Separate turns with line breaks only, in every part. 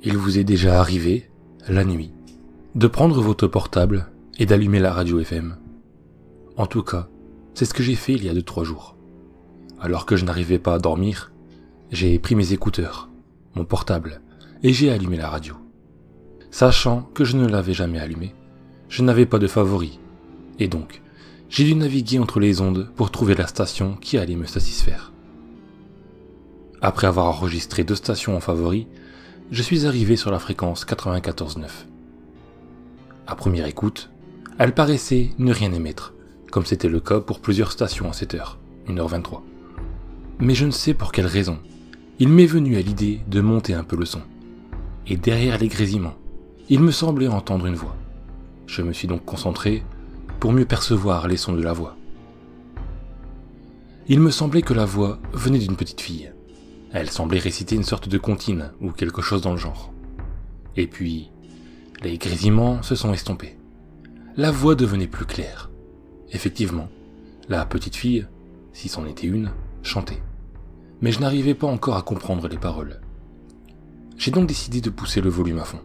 Il vous est déjà arrivé, la nuit, de prendre votre portable et d'allumer la radio FM. En tout cas, c'est ce que j'ai fait il y a 2-3 jours. Alors que je n'arrivais pas à dormir, j'ai pris mes écouteurs, mon portable, et j'ai allumé la radio. Sachant que je ne l'avais jamais allumé, je n'avais pas de favori, et donc, j'ai dû naviguer entre les ondes pour trouver la station qui allait me satisfaire. Après avoir enregistré 2 stations en favori, je suis arrivé sur la fréquence 94.9. À première écoute, elle paraissait ne rien émettre, comme c'était le cas pour plusieurs stations à 7h, 1h23. Mais je ne sais pour quelle raison, il m'est venu à l'idée de monter un peu le son. Et derrière les grésillements, il me semblait entendre une voix. Je me suis donc concentré pour mieux percevoir les sons de la voix. Il me semblait que la voix venait d'une petite fille. Elle semblait réciter une sorte de comptine ou quelque chose dans le genre. Et puis, les grésillements se sont estompés. La voix devenait plus claire. Effectivement, la petite fille, si c'en était une, chantait. Mais je n'arrivais pas encore à comprendre les paroles. J'ai donc décidé de pousser le volume à fond.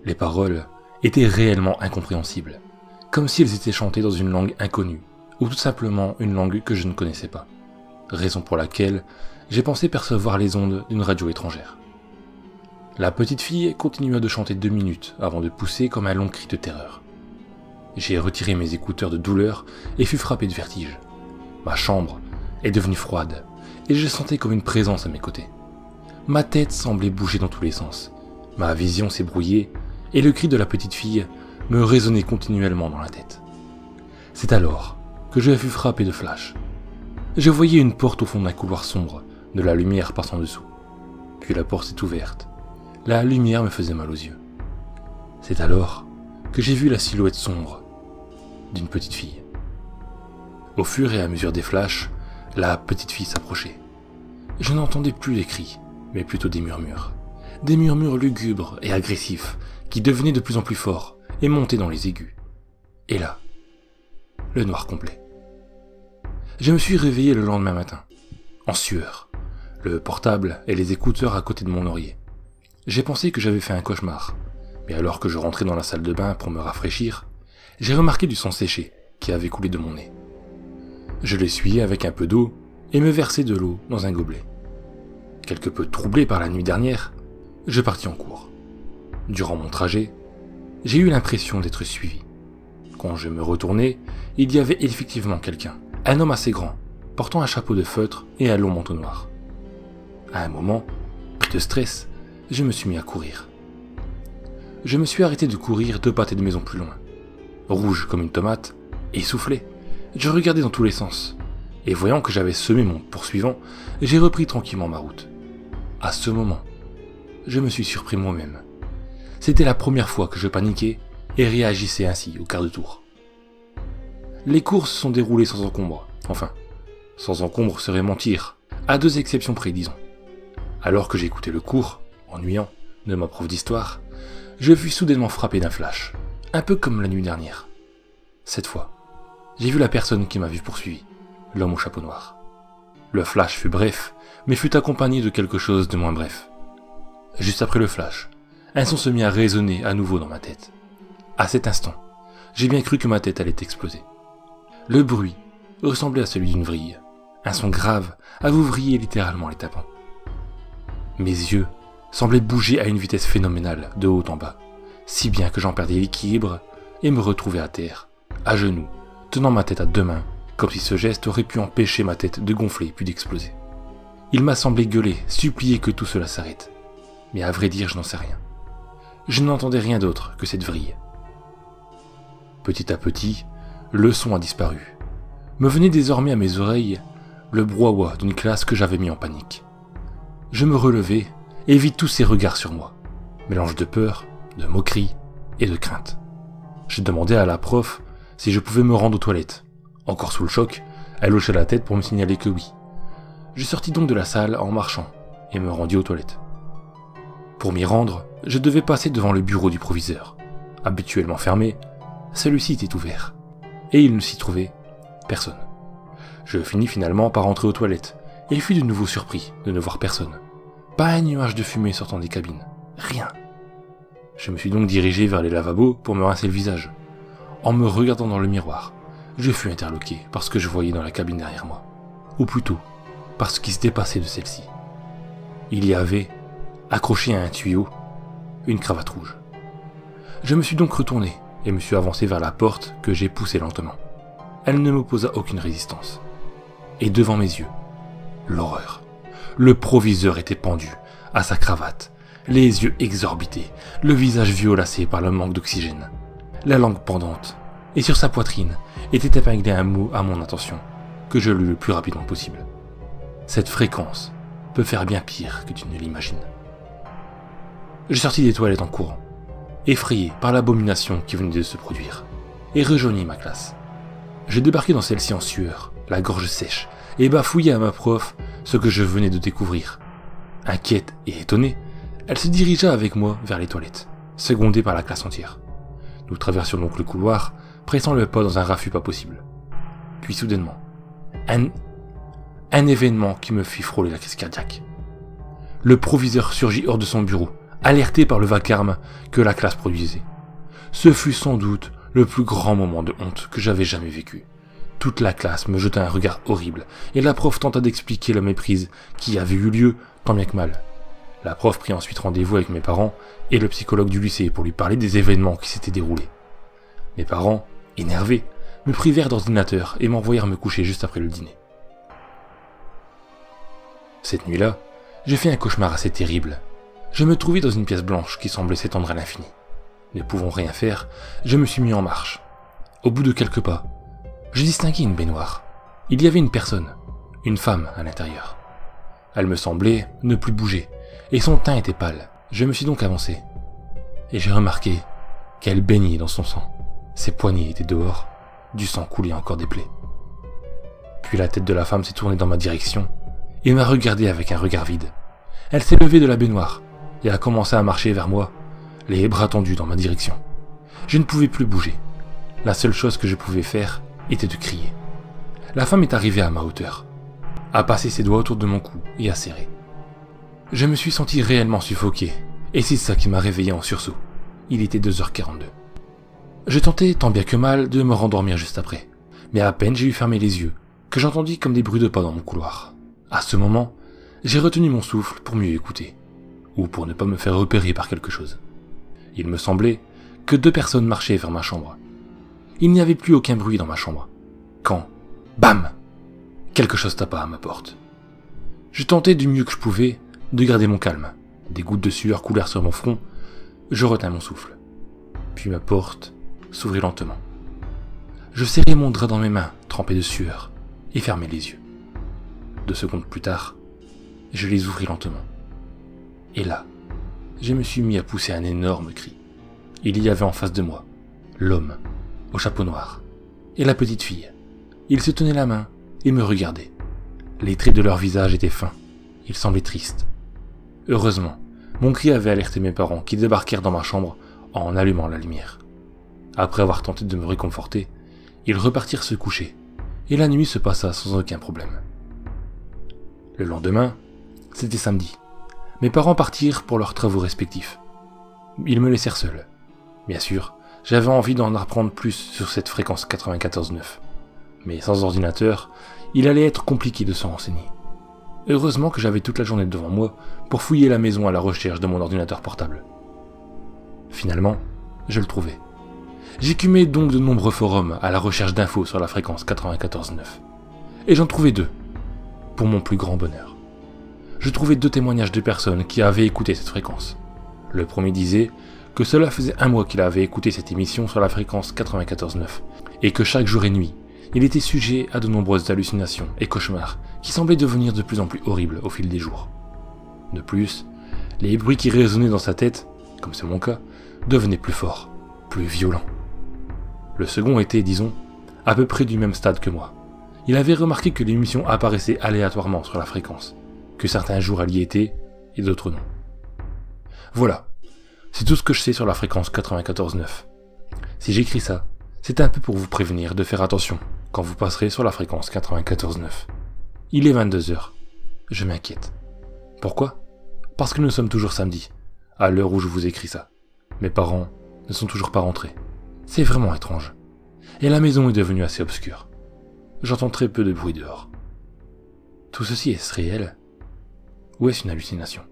Les paroles étaient réellement incompréhensibles, comme si elles étaient chantées dans une langue inconnue, ou tout simplement une langue que je ne connaissais pas. Raison pour laquelle j'ai pensé percevoir les ondes d'une radio étrangère. La petite fille continua de chanter 2 minutes avant de pousser comme un long cri de terreur. J'ai retiré mes écouteurs de douleur et fus frappé de vertige. Ma chambre est devenue froide et je sentais comme une présence à mes côtés. Ma tête semblait bouger dans tous les sens, ma vision s'est brouillée et le cri de la petite fille me résonnait continuellement dans la tête. C'est alors que je fus frappé de flash. Je voyais une porte au fond d'un couloir sombre, de la lumière passant dessous. Puis la porte s'est ouverte. La lumière me faisait mal aux yeux. C'est alors que j'ai vu la silhouette sombre d'une petite fille. Au fur et à mesure des flashs, la petite fille s'approchait. Je n'entendais plus les cris, mais plutôt des murmures. Des murmures lugubres et agressifs qui devenaient de plus en plus forts et montaient dans les aigus. Et là, le noir complet. Je me suis réveillé le lendemain matin, en sueur, le portable et les écouteurs à côté de mon oreiller. J'ai pensé que j'avais fait un cauchemar, mais alors que je rentrais dans la salle de bain pour me rafraîchir, j'ai remarqué du sang séché qui avait coulé de mon nez. Je l'essuyai avec un peu d'eau et me versai de l'eau dans un gobelet. Quelque peu troublé par la nuit dernière, je partis en cours. Durant mon trajet, j'ai eu l'impression d'être suivi. Quand je me retournai, il y avait effectivement quelqu'un, un homme assez grand, portant un chapeau de feutre et un long manteau noir. À un moment, pris de stress, je me suis mis à courir. Je me suis arrêté de courir 2 pâtés de maison plus loin. Rouge comme une tomate, essoufflé, je regardais dans tous les sens, et voyant que j'avais semé mon poursuivant, j'ai repris tranquillement ma route. À ce moment, je me suis surpris moi-même. C'était la première fois que je paniquais et réagissais ainsi au quart de tour. Les courses se sont déroulées sans encombre, enfin, sans encombre serait mentir, à 2 exceptions près disons. Alors que j'écoutais le cours, ennuyant, de ma prof d'histoire, je fus soudainement frappé d'un flash, un peu comme la nuit dernière. Cette fois, j'ai vu la personne qui m'avait poursuivi, l'homme au chapeau noir. Le flash fut bref, mais fut accompagné de quelque chose de moins bref. Juste après le flash, un son se mit à résonner à nouveau dans ma tête. À cet instant, j'ai bien cru que ma tête allait exploser. Le bruit ressemblait à celui d'une vrille, un son grave à vous vriller littéralement les tympans. Mes yeux semblaient bouger à une vitesse phénoménale de haut en bas, si bien que j'en perdais l'équilibre et me retrouvais à terre, à genoux, tenant ma tête à 2 mains, comme si ce geste aurait pu empêcher ma tête de gonfler puis d'exploser. Il m'a semblé gueuler, supplier que tout cela s'arrête. Mais à vrai dire, je n'en sais rien. Je n'entendais rien d'autre que cette vrille. Petit à petit, le son a disparu. Me venait désormais à mes oreilles le brouhaha d'une classe que j'avais mis en panique. Je me relevai et vis tous ces regards sur moi, mélange de peur, de moquerie et de crainte. Je demandai à la prof si je pouvais me rendre aux toilettes. Encore sous le choc, elle hocha la tête pour me signaler que oui. Je sortis donc de la salle en marchant et me rendis aux toilettes. Pour m'y rendre, je devais passer devant le bureau du proviseur. Habituellement fermé, celui-ci était ouvert, et il ne s'y trouvait personne. Je finis finalement par rentrer aux toilettes, et fus de nouveau surpris de ne voir personne. Pas un nuage de fumée sortant des cabines. Rien. Je me suis donc dirigé vers les lavabos pour me rincer le visage. En me regardant dans le miroir, je fus interloqué par ce que je voyais dans la cabine derrière moi. Ou plutôt, par ce qui se dépassait de celle-ci. Il y avait, accroché à un tuyau, une cravate rouge. Je me suis donc retourné et me suis avancé vers la porte que j'ai poussée lentement. Elle ne m'opposa aucune résistance. Et devant mes yeux, l'horreur. Le proviseur était pendu, à sa cravate, les yeux exorbités, le visage violacé par le manque d'oxygène, la langue pendante, et sur sa poitrine était épinglé un mot à mon attention, que je lus le plus rapidement possible. Cette fréquence peut faire bien pire que tu ne l'imagines. Je sortis des toilettes en courant, effrayé par l'abomination qui venait de se produire, et rejoignis ma classe. Je débarquai dans celle-ci en sueur, la gorge sèche, et bafouillai à ma prof ce que je venais de découvrir. Inquiète et étonnée, elle se dirigea avec moi vers les toilettes, secondée par la classe entière. Nous traversions donc le couloir, pressant le pas dans un raffut pas possible. Puis soudainement, un événement qui me fit frôler la crise cardiaque. Le proviseur surgit hors de son bureau, alerté par le vacarme que la classe produisait. Ce fut sans doute le plus grand moment de honte que j'avais jamais vécu. Toute la classe me jeta un regard horrible, et la prof tenta d'expliquer la méprise qui avait eu lieu, tant bien que mal. La prof prit ensuite rendez-vous avec mes parents et le psychologue du lycée pour lui parler des événements qui s'étaient déroulés. Mes parents, énervés, me privèrent d'ordinateur et m'envoyèrent me coucher juste après le dîner. Cette nuit-là, j'ai fait un cauchemar assez terrible. Je me trouvais dans une pièce blanche qui semblait s'étendre à l'infini. Ne pouvant rien faire, je me suis mis en marche. Au bout de quelques pas, je distinguai une baignoire. Il y avait une personne, une femme à l'intérieur. Elle me semblait ne plus bouger, et son teint était pâle. Je me suis donc avancé, et j'ai remarqué qu'elle baignait dans son sang. Ses poignets étaient dehors, du sang coulait encore des plaies. Puis la tête de la femme s'est tournée dans ma direction, et m'a regardé avec un regard vide. Elle s'est levée de la baignoire, et a commencé à marcher vers moi, les bras tendus dans ma direction. Je ne pouvais plus bouger. La seule chose que je pouvais faire était de crier. La femme est arrivée à ma hauteur, a passé ses doigts autour de mon cou et a serré. Je me suis senti réellement suffoqué, et c'est ça qui m'a réveillé en sursaut. Il était 2h42. Je tentais tant bien que mal de me rendormir juste après, mais à peine j'ai eu fermé les yeux, que j'entendis comme des bruits de pas dans mon couloir. À ce moment, j'ai retenu mon souffle pour mieux écouter, ou pour ne pas me faire repérer par quelque chose. Il me semblait que 2 personnes marchaient vers ma chambre. Il n'y avait plus aucun bruit dans ma chambre. Quand, bam, quelque chose tapa à ma porte. Je tentais du mieux que je pouvais de garder mon calme. Des gouttes de sueur coulèrent sur mon front. Je retins mon souffle. Puis ma porte s'ouvrit lentement. Je serrai mon drap dans mes mains, trempé de sueur, et fermai les yeux. 2 secondes plus tard, je les ouvris lentement. Et là, je me suis mis à pousser un énorme cri. Il y avait en face de moi l'homme au chapeau noir et la petite fille. Ils se tenaient la main et me regardaient. Les traits de leur visage étaient fins. Ils semblaient tristes. Heureusement, mon cri avait alerté mes parents qui débarquèrent dans ma chambre en allumant la lumière. Après avoir tenté de me réconforter, ils repartirent se coucher et la nuit se passa sans aucun problème. Le lendemain, c'était samedi. Mes parents partirent pour leurs travaux respectifs. Ils me laissèrent seul. Bien sûr, j'avais envie d'en apprendre plus sur cette fréquence 94.9. Mais sans ordinateur, il allait être compliqué de s'en renseigner. Heureusement que j'avais toute la journée devant moi pour fouiller la maison à la recherche de mon ordinateur portable. Finalement, je le trouvais. J'écumais donc de nombreux forums à la recherche d'infos sur la fréquence 94.9. Et j'en trouvais 2, pour mon plus grand bonheur. Je trouvais 2 témoignages de personnes qui avaient écouté cette fréquence. Le premier disait que cela faisait 1 mois qu'il avait écouté cette émission sur la fréquence 94.9 et que chaque jour et nuit, il était sujet à de nombreuses hallucinations et cauchemars qui semblaient devenir de plus en plus horribles au fil des jours. De plus, les bruits qui résonnaient dans sa tête, comme c'est mon cas, devenaient plus forts, plus violents. Le second était, disons, à peu près du même stade que moi. Il avait remarqué que l'émission apparaissait aléatoirement sur la fréquence, que certains jours elle y était et d'autres non. Voilà, c'est tout ce que je sais sur la fréquence 94.9. Si j'écris ça, c'est un peu pour vous prévenir de faire attention quand vous passerez sur la fréquence 94.9. Il est 22h. Je m'inquiète. Pourquoi ? Parce que nous sommes toujours samedi, à l'heure où je vous écris ça. Mes parents ne sont toujours pas rentrés. C'est vraiment étrange. Et la maison est devenue assez obscure. J'entends très peu de bruit dehors. Tout ceci est-ce réel? Ou est-ce une hallucination?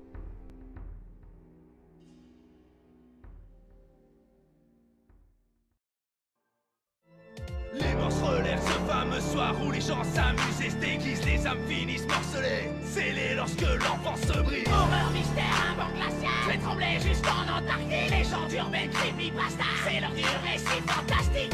Les morts se relèvent ce fameux soir où les gens s'amusent et se déguisent, les âmes finissent morcelées, scellées lorsque l'enfance se brise.
Horreur, mystère, un vent glacial fait trembler jusqu'en Antarctique. Les gens d'urbaine creepypasta, c'est leur du récit fantastique.